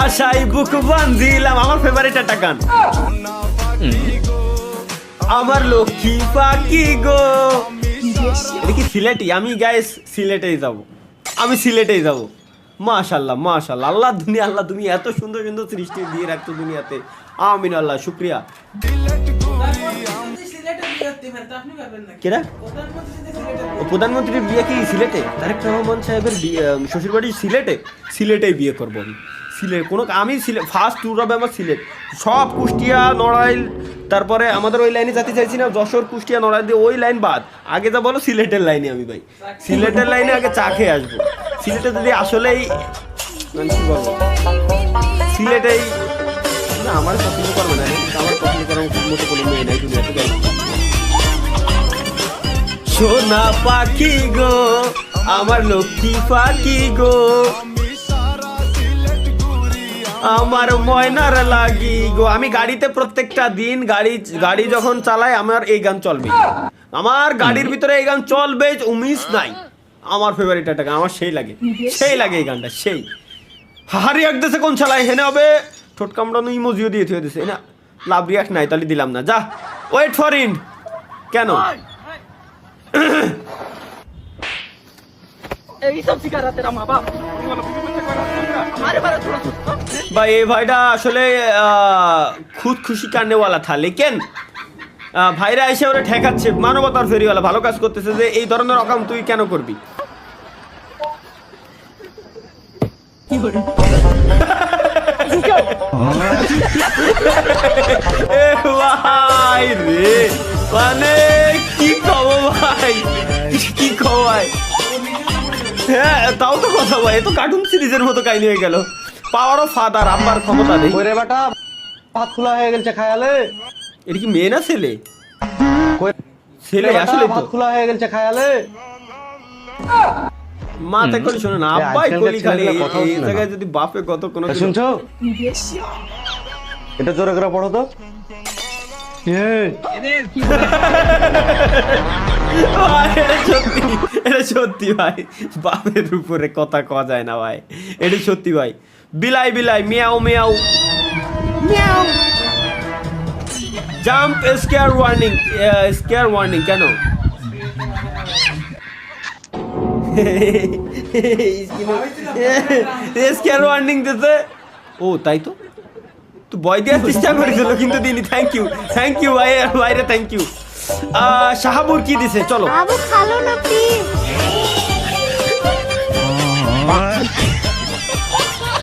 আশাই বুক বান্ধিলাম। আমার ফেভারিট একটা গান, আমার লক্ষ্মী পাখি গো। এটা কি সিলেটি? আমি গাইস সিলেটেই যাব, আমি সিলেটেই যাব। মাশাআল্লাহ মাশাআল্লাহ, আল্লাহ দুনিয়া, আল্লাহ তুমি এত সুন্দর সুন্দর সৃষ্টি দিয়ে রাখছো দুনিয়াতে। আমিন আল্লাহ, শুক্রিয়া। কেরা প্রধানমন্ত্রীর বিয়ে কি সিলেটে? তারেক রহমান সাহেবের শ্বশুর বাড়ি সিলেটে? সিলেটেই বিয়ে করবো আমি। সিলেট কোনো, আমি সিলেট ফার্স্ট ট্যুর হবে আমার সিলেট। সব কুষ্টিয়া নড়াইল, তারপরে আমাদের ওই লাইনে যেতে চাইছি না, যশোর কুষ্টিয়া নড়াইল দিয়ে ওই লাইন বাদ, আগে যা বলো সিলেটের লাইনে আমি ভাই, সিলেটের লাইনে আগে চা খেয়ে আসবো। সিলেটে যদি আসলেই মানে কি বলবো, সিলেটেই না আমার পছন্দ করবে না, আমার পছন্দ করার মতো কোনো মেয়ে নাই দুনিয়াতে। গাই সোনা পাখি গো, আমার লক্ষ্মী পাখি গো, আমার ময়নার লাগি গো। আমি গাড়িতে প্রত্যেকটা দিন গাড়ি যখন চালাই আমার এই গান চলবে, আমার গাড়ির ভিতরে এই গান চলবে, উমিস নাই। আমার ফেভারিট একটা গান, আমার সেই লাগে, সেই লাগে এই গানটা, সেই হারি একদেশে কোন চালাই হেনে হবে ঠোঁট কামড়ানো ইমোজিও দিয়ে থুয়ে দিছে না, লাভ রিয়াক্ট নাই, তাহলে দিলাম না। যা ওয়েট ফর ইন্ড কেন भाई ये भाईटा আসলে খুদ খুশি কান্নেওয়ালা থা, লেকিন ভাইরা এসে ওরা ঠেকাচ্ছে, মানবতার ফেরিওয়ালা, ভালো কাজ করতেছে, যে এই ধরনের রকম তুই কেন করবি? ভাই রে, মানে কি কব ভাই, কি কব ভাই। হ্যাঁ তাও তো কথা ভাই, এ তো কার্টুন সিরিজের মতো কাহিনী হয়ে গেল। পাওয়ার অফ ফাদার, আব্বার ক্ষমতা নেই। ওরে বেটা ভাত খোলা হয়ে গেছে খায়ালে। এটা কি মেয়ে না ছেলে? ছেলে আসলে ভাত খোলা হয়ে গেছে খায়ালে। মাথা কলি শোনো না, আব্বাই কলি খালি। এই জায়গায় যদি বাপে কত কোনো শুনছো, এটা জোরে করে পড়ো তো। এটা সত্যি ভাই, বাপের উপরে কথা কওয়া যায় না ভাই, এটা সত্যি ভাই। বিলাই বিলাই মিয়াও মিয়াও মিয়াও, jump scare warning, scare warning কেন? স্কেয়ার ওয়ার্নিং দিতে, ও তাই তো, তো বয় দেওয়ার চেষ্টা করেছিল কিন্তু দিনি। থ্যাংক ইউ ভাই, ভাইরে থ্যাংক ইউ। শাহাবুর কি দিছে চলো। বাবু খালো না প্লিজ।